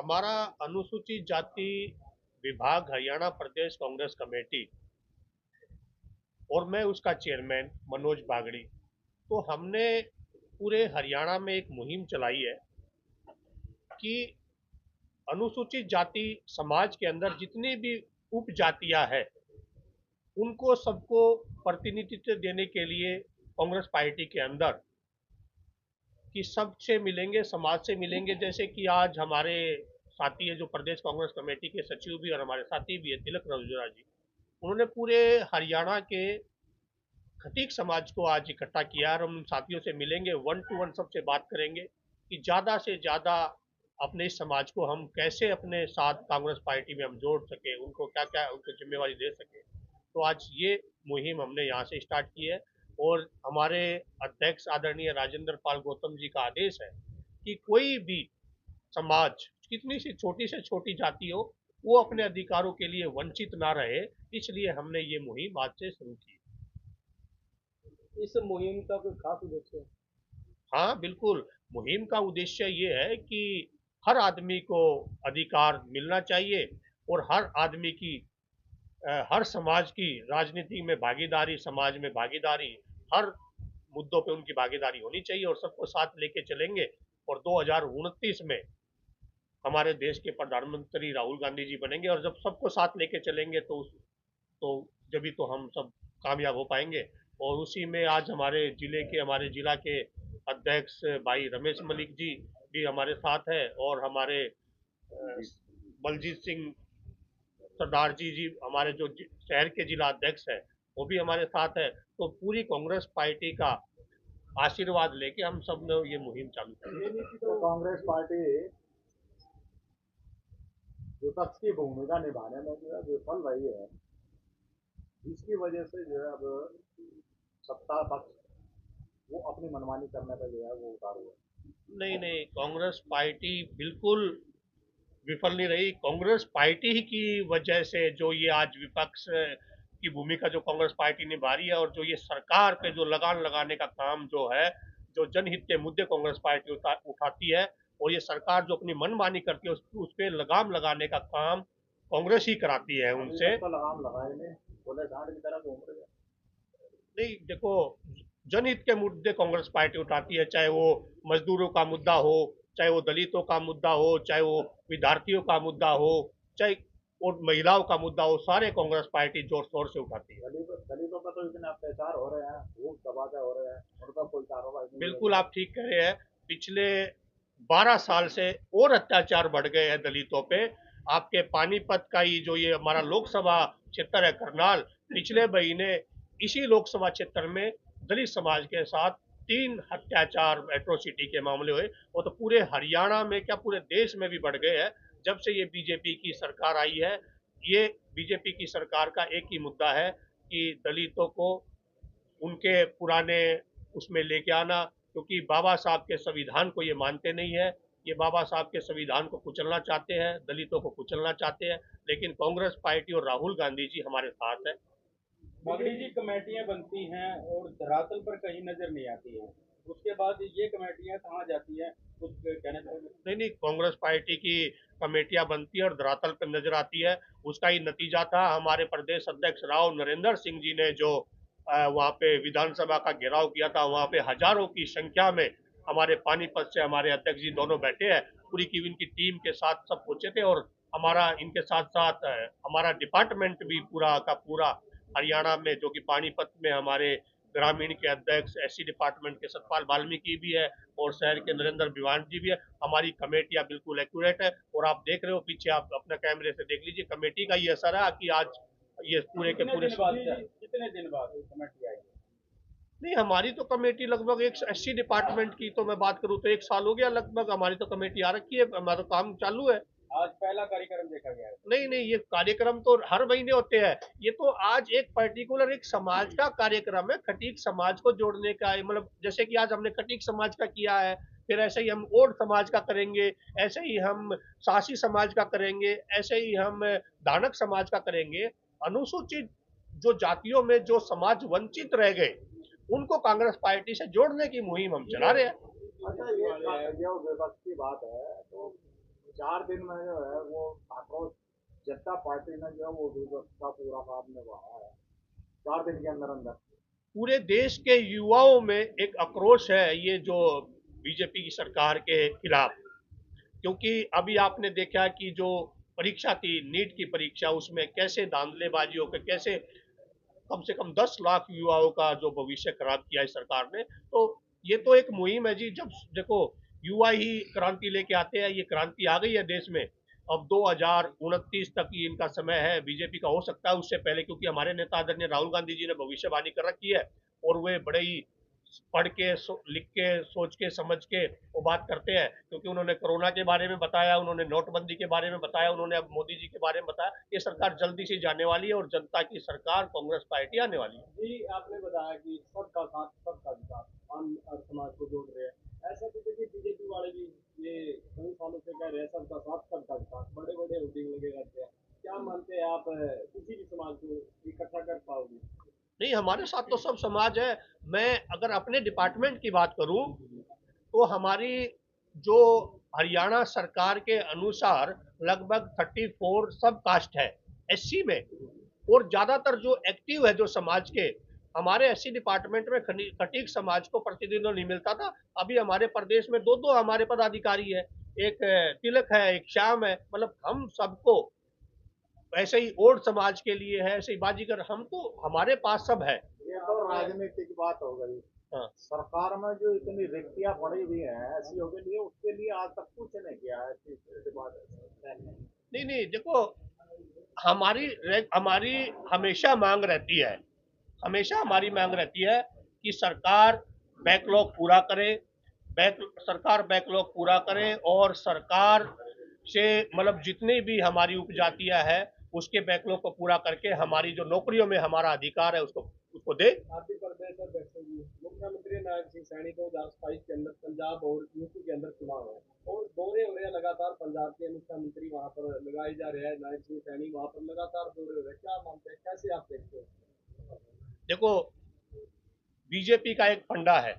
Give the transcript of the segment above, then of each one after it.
हमारा अनुसूचित जाति विभाग हरियाणा प्रदेश कांग्रेस कमेटी और मैं उसका चेयरमैन मनोज बागड़ी। तो हमने पूरे हरियाणा में एक मुहिम चलाई है कि अनुसूचित जाति समाज के अंदर जितनी भी उपजातियां हैं उनको सबको प्रतिनिधित्व देने के लिए कांग्रेस पार्टी के अंदर कि सबसे मिलेंगे, समाज से मिलेंगे। जैसे कि आज हमारे साथी है जो प्रदेश कांग्रेस कमेटी के सचिव भी और हमारे साथी भी है तिलक रजूरा जी, उन्होंने पूरे हरियाणा के खटीक समाज को आज इकट्ठा किया और हम उन साथियों से मिलेंगे, वन टू वन सबसे बात करेंगे कि ज़्यादा से ज़्यादा अपने इस समाज को हम कैसे अपने साथ कांग्रेस पार्टी में हम जोड़ सके, उनको क्या क्या उनको जिम्मेवारी दे सके। तो आज ये मुहिम हमने यहाँ से स्टार्ट की है और हमारे अध्यक्ष आदरणीय राजेंद्र पाल गौतम जी का आदेश है कि कोई भी समाज कितनी से छोटी जाति हो वो अपने अधिकारों के लिए वंचित ना रहे, इसलिए हमने ये मुहिम आज से शुरू की। इस मुहिम का कोई खास उद्देश्य है? हाँ बिल्कुल, मुहिम का उद्देश्य ये है कि हर आदमी को अधिकार मिलना चाहिए और हर आदमी की हर समाज की राजनीति में भागीदारी, समाज में भागीदारी, हर मुद्दों पे उनकी भागीदारी होनी चाहिए और सबको साथ लेके चलेंगे। और 2029 में हमारे देश के प्रधानमंत्री राहुल गांधी जी बनेंगे और जब सबको साथ लेके चलेंगे तो जब भी तो हम सब कामयाब हो पाएंगे। और उसी में आज हमारे जिला के अध्यक्ष भाई रमेश मलिक जी भी हमारे साथ है और हमारे बलजीत सिंह सरदार जी हमारे जो शहर के जिला अध्यक्ष है वो भी हमारे साथ है। तो पूरी कांग्रेस पार्टी का आशीर्वाद लेके हम सब ने ये मुहिम चालू की। तो कांग्रेस पार्टी विपक्ष की भूमिका निभाने में जो है विफल रही है, जिसकी वजह से जो है अब सत्ता पक्ष वो अपनी मनमानी करने पर जो है वो उतार हुआ नहीं नहीं, कांग्रेस पार्टी बिल्कुल विफल नहीं रही। कांग्रेस पार्टी ही की वजह से जो ये आज विपक्ष की भूमिका जो कांग्रेस पार्टी निभा रही है और जो ये सरकार पे जो लगान लगाने का काम जो है, जो जनहित के मुद्दे कांग्रेस पार्टी उठाती है और ये सरकार जो अपनी मनमानी करती है उस पर लगाम लगाने का काम कांग्रेस ही कराती है है। अभी उनसे। तक तो लगाम लगाए नहीं, बोले झाड़ की तरह घूम रहे हैं। नहीं देखो, जनहित के मुद्दे कांग्रेस पार्टी उठाती है, चाहे वो मजदूरों का मुद्दा हो, चाहे वो दलितों का मुद्दा हो, चाहे वो विद्यार्थियों का मुद्दा हो, चाहे और महिलाओं का मुद्दा हो, सारे कांग्रेस पार्टी जोर शोर से उठाती है। दलितों पर तो इतने अत्याचार हो रहे हैं, भूख दबाते हो रहे हैं, उन पर कोई कार्रवाई नहीं हो बिल्कुल रही है। आप ठीक कह रहे हैं। पिछले 12 साल से और अत्याचार बढ़ गए हैं दलितों पे। आपके पानीपत का ही जो ये हमारा लोकसभा क्षेत्र है करनाल, पिछले महीने इसी लोकसभा क्षेत्र में दलित समाज के साथ 3 अत्याचार एट्रोसिटी के मामले हुए। वो तो पूरे हरियाणा में क्या पूरे देश में भी बढ़ गए हैं जब से ये बीजेपी की सरकार आई है। ये बीजेपी की सरकार का एक ही मुद्दा है कि दलितों को उनके पुराने उसमें लेके आना, क्योंकि बाबा साहब के संविधान को ये मानते नहीं है। ये बाबा साहब के संविधान को कुचलना चाहते हैं, दलितों को कुचलना चाहते हैं। लेकिन कांग्रेस पार्टी और राहुल गांधी जी हमारे साथ है। बागड़ी जी, कमेटियां बनती हैं और धरातल पर कहीं नजर नहीं आती है, उसके बाद ये कमेटियां कहाँ जाती हैं, कुछ कहना चाहेंगे? नहीं नहीं, कांग्रेस पार्टी की कमेटियां बनती है और धरातल पर नजर आती है। उसका ही नतीजा था हमारे प्रदेश अध्यक्ष राव नरेंद्र सिंह जी ने जो वहाँ पे विधानसभा का घेराव किया था। वहाँ पे हजारों की संख्या में हमारे पानीपत से हमारे अध्यक्ष जी दोनों बैठे हैं, पूरी की इनकी टीम के साथ सब पहुंचे थे। और हमारा इनके साथ साथ हमारा डिपार्टमेंट भी पूरा का पूरा हरियाणा में, जो कि पानीपत में हमारे ग्रामीण के अध्यक्ष एससी डिपार्टमेंट के सतपाल वाल्मीकि भी है और शहर के नरेंद्र भिवान जी भी है। हमारी कमेटियां बिल्कुल एक्यूरेट है और आप देख रहे हो पीछे, आप अपने कैमरे से देख लीजिए कमेटी का ये असर है कि आज ये पूरे के पूरे कितने दिन बाद कमेटी आई? नहीं, हमारी तो कमेटी लगभग एक एससी डिपार्टमेंट की तो मैं बात करूं तो 1 साल हो गया लगभग, हमारी तो कमेटी आ रखी है, हमारा तो काम चालू है। आज पहला कार्यक्रम देखा गया है। नहीं नहीं, ये कार्यक्रम तो हर महीने होते हैं। ये तो आज एक पर्टिकुलर एक समाज का कार्यक्रम है, खटीक समाज को जोड़ने का। मतलब जैसे कि आज हमने खटीक समाज का किया है, फिर ऐसे ही हम और समाज का करेंगे, ऐसे ही हम सासी समाज का करेंगे, ऐसे ही हम दानक समाज का करेंगे। अनुसूचित जो जातियों में जो समाज वंचित रह गए उनको कांग्रेस पार्टी से जोड़ने की मुहिम हम चला रहे हैं। अच्छा, ये जो विपक्ष की बात है, तो 4 दिन में जो है वो आक्रोश जनता पार्टी ने जो है वो विपक्ष पूरा काम निभाया है 4 दिन के अंदर अंदर। पूरे देश के युवाओं में एक आक्रोश है ये जो बीजेपी की सरकार के खिलाफ, क्योंकि अभी आपने देखा कि जो परीक्षा थी नीट की परीक्षा, उसमें कैसे धांधलेबाजी होकर कैसे कम से कम 10 लाख युवाओं का जो भविष्य खराब किया है सरकार ने। तो ये तो एक मुहिम है जी, जब देखो युवा ही क्रांति लेके आते हैं, ये क्रांति आ गई है देश में। अब 2029 तक ही इनका समय है बीजेपी का, हो सकता है उससे पहले, क्योंकि हमारे नेता आदरणीय राहुल गांधी जी ने भविष्यवाणी कर रखी है और वे बड़े ही पढ़ के लिख के सोच के समझ के वो बात करते हैं, क्योंकि उन्होंने कोरोना के बारे में बताया, उन्होंने नोटबंदी के बारे में बताया, उन्होंने अब मोदी जी के बारे में बताया। ये सरकार जल्दी से जाने वाली है और जनता की सरकार कांग्रेस पार्टी आने वाली है। जी आपने बताया कि सबका साथ सबका विकास हम और समाज को जोड़ रहे हैं, ऐसा तो देखिए बीजेपी वाले भी ये कई सालों से कह रहे हैं सबका साथ सबका विकास, बड़े बड़े होर्डिंग लगे रहते हैं। क्या मानते हैं आप किसी भी समाज को इकट्ठा कर पाओगे? नहीं, हमारे साथ तो सब समाज है। मैं अगर अपने डिपार्टमेंट की बात करूं तो हमारी जो हरियाणा सरकार के अनुसार लगभग 34 सब कास्ट है एससी में, और ज्यादातर जो एक्टिव है जो समाज के, हमारे एससी डिपार्टमेंट में खटीक समाज को प्रतिनिधित्व नहीं मिलता था। अभी हमारे प्रदेश में दो दो हमारे पदाधिकारी है, एक तिलक है, एक श्याम है, मतलब हम सबको ऐसे ही ओड समाज के लिए है, ऐसे ही बाजीगर, हम तो हमारे पास सब है। ये तो राजनीतिक बात हो गई। हाँ। सरकार में जो इतनी रिक्तियां पड़ी हुई हैं एससीओ के लिए, उसके लिए आज तक कुछ नहीं किया है नहीं नहीं, देखो हमारी हमारी हमेशा मांग रहती है, हमेशा हमारी मांग रहती है कि सरकार बैकलॉग पूरा करे, सरकार बैकलॉग पूरा करे, और सरकार से मतलब जितनी भी हमारी उपजातियां हैं उसके बैकलॉग को पूरा करके हमारी जो नौकरियों में हमारा अधिकार है उसको उसको दे। आदि प्रदेश अध्यक्ष जी मुख्यमंत्री नायब सिंह सैनी 2027 के अंदर पंजाब और यूपी के अंदर चुनाव है और दौरे हो रहे हैं लगातार, पंजाब के मुख्यमंत्री वहां पर लगाए जा रहे हैं, नायब सिंह सैनी वहां पर लगातार दौरे हो रहे हैं, क्या मानते हैं, कैसे आप देखते हैं? देखो बीजेपी का एक फंडा है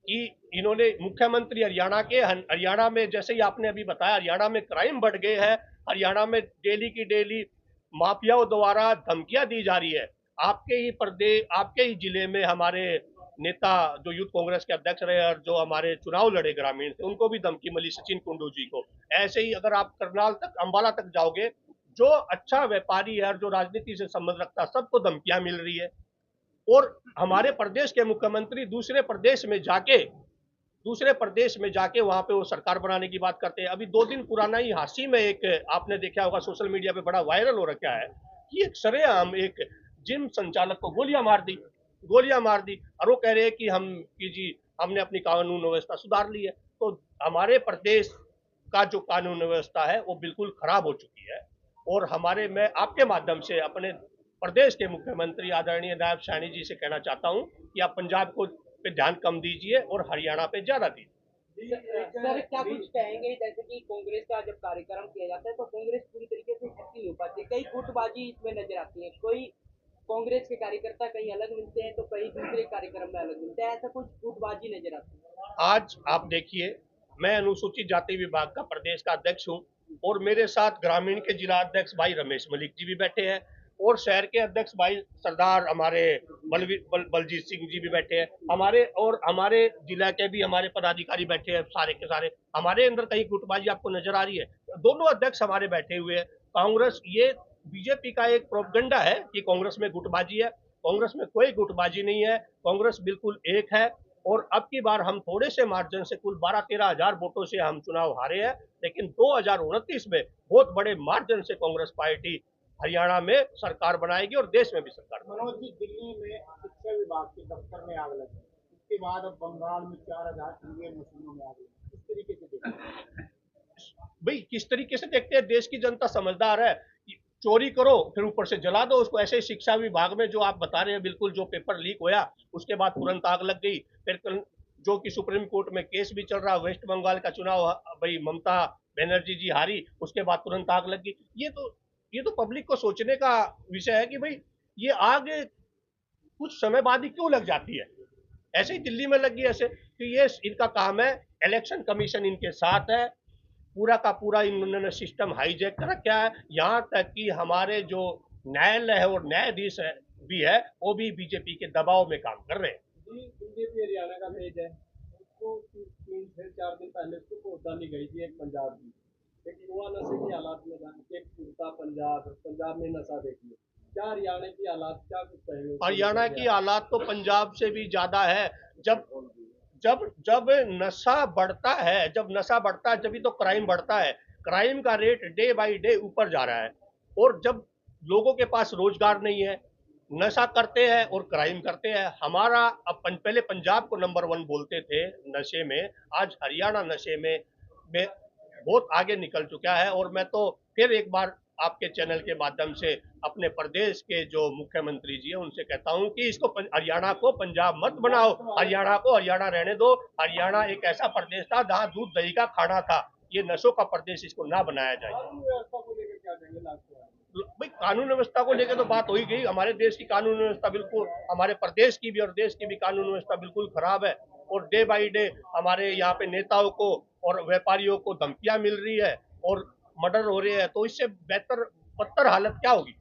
कि इन्होंने मुख्यमंत्री हरियाणा के, हरियाणा में जैसे ही आपने अभी बताया हरियाणा में क्राइम बढ़ गए हैं, हरियाणा में डेली की डेली माफियाओं द्वारा धमकियां दी जा रही है। आपके ही प्रदेश, आपके ही जिले में हमारे नेता जो यूथ कांग्रेस के अध्यक्ष रहे और जो हमारे चुनाव लड़े ग्रामीण से, उनको भी धमकी मिली, सचिन कुंडू जी को। ऐसे ही अगर आप करनाल तक अंबाला तक जाओगे, जो अच्छा व्यापारी है और जो राजनीति से संबंध रखता है सबको धमकियां मिल रही है। और हमारे प्रदेश के मुख्यमंत्री दूसरे प्रदेश में जाके वहां पे वो सरकार बनाने की बात करते हैं। अभी 2 दिन पुराना ही हांसी में एक आपने देखा होगा सोशल मीडिया पे बड़ा वायरल हो रखा है कि एक सरेआम एक जिम संचालक को गोलियां मार दी और वो कह रहे हैं कि जी हमने अपनी कानून व्यवस्था सुधार ली है। तो हमारे प्रदेश का जो कानून व्यवस्था है वो बिल्कुल खराब हो चुकी है। और हमारे, मैं आपके माध्यम से अपने प्रदेश के मुख्यमंत्री आदरणीय नायब सैनी जी से कहना चाहता हूं कि आप पंजाब को पे ध्यान कम दीजिए और हरियाणा पे ज्यादा दीजिए। सर क्या कुछ कहेंगे, जैसे कि कांग्रेस का जब कार्यक्रम किया जाता है तो कांग्रेस पूरी तरीके से एक्टिव हो पाती है, कई गुटबाजी इसमें नजर आती है, कोई कांग्रेस के कार्यकर्ता कहीं अलग मिलते हैं तो कहीं दूसरे कार्यक्रम में अलग मिलते हैं, ऐसा कुछ गुटबाजी नजर आती है? आज आप देखिए, मैं अनुसूचित जाति विभाग का प्रदेश का अध्यक्ष हूं और मेरे साथ ग्रामीण के जिला अध्यक्ष भाई रमेश मलिक जी भी बैठे हैं और शहर के अध्यक्ष भाई सरदार हमारे बलजीत सिंह जी भी बैठे हैं, हमारे जिला के भी हमारे पदाधिकारी बैठे हैं, सारे के सारे। हमारे अंदर कहीं गुटबाजी आपको नजर आ रही है? दोनों अध्यक्ष हमारे बैठे हुए हैं। कांग्रेस, ये बीजेपी का एक प्रोपगंडा है कि कांग्रेस में गुटबाजी है। कांग्रेस में कोई गुटबाजी नहीं है, कांग्रेस बिल्कुल एक है। और अब की बार हम थोड़े से मार्जिन से, कुल 12-13 हजार वोटों से हम चुनाव हारे हैं, लेकिन 2029 में बहुत बड़े मार्जिन से कांग्रेस पार्टी हरियाणा में सरकार बनाएगी और देश में भी सरकार बनाएगी। मनोज जी, दिल्ली में शिक्षा विभाग के दफ्तर में आग लगी, उसके बाद अब बंगाल में 4000 ईवीएम मशीनों में आग लगी, किस तरीके से देखते हैं? भाई किस तरीके से देखते हैं, देश की जनता समझदार है। चोरी करो फिर ऊपर से जला दो उसको। ऐसे शिक्षा विभाग में जो आप बता रहे हैं, बिल्कुल जो पेपर लीक होया उसके बाद तुरंत आग लग गई। फिर जो कि सुप्रीम कोर्ट में केस भी चल रहा, वेस्ट बंगाल का चुनाव भाई ममता बनर्जी जी हारी, उसके बाद तुरंत आग लग गई। ये तो पब्लिक को सोचने का विषय है कि भाई ये आग कुछ समय बाद ही क्यों लग जाती है। ऐसे ही दिल्ली में लगी ऐसे, तो ये इनका काम है, इलेक्शन कमीशन इनके साथ है, पूरा का पूरा इन्होंने सिस्टम हाईजैक कर रखा है। यहाँ तक कि हमारे जो न्यायालय है और न्यायाधीश है भी है, वो भी बीजेपी के दबाव में काम कर रहे हैं। जी, बीजेपी हरियाणा का पेज है, उसको 3 से 4 दिन पहले उसको वोट डाली गई थी एक पंजाब की, एक युवा नशे की हालात में था, एक पूर्ता पंजाब में नशा देखिए। क्या हरियाणा की हालात, क्या कुछ कहेंगे उसको हरियाणा लेकर के की आप? हालात तो पंजाब से भी ज्यादा है। जब जब जब नशा बढ़ता है, जब तो क्राइम बढ़ता है। क्राइम का रेट डे बाय डे ऊपर जा रहा है। और जब लोगों के पास रोजगार नहीं है, नशा करते हैं और क्राइम करते हैं। हमारा पहले पंजाब को नंबर 1 बोलते थे नशे में, आज हरियाणा नशे में बहुत आगे निकल चुका है। और मैं तो फिर एक बार आपके चैनल के माध्यम से अपने प्रदेश के जो मुख्यमंत्री जी है उनसे कहता हूं कि इसको हरियाणा को पंजाब मत बनाओ, हरियाणा को हरियाणा रहने दो। हरियाणा एक ऐसा प्रदेश था जहां दूध दही का खाना था, ये नशों का प्रदेश इसको ना बनाया जाए। कानून व्यवस्था को लेकर क्या कहेंगे लास्ट में? भाई कानून व्यवस्था को लेकर तो बात हो ही गई। हमारे देश की कानून व्यवस्था बिल्कुल, हमारे प्रदेश की भी और देश की भी कानून व्यवस्था बिल्कुल खराब है। और डे बाय डे हमारे यहाँ पे नेताओं को और व्यापारियों को धमकियां मिल रही है और मर्डर हो रहे हैं। तो इससे बेहतर बदतर हालत क्या होगी।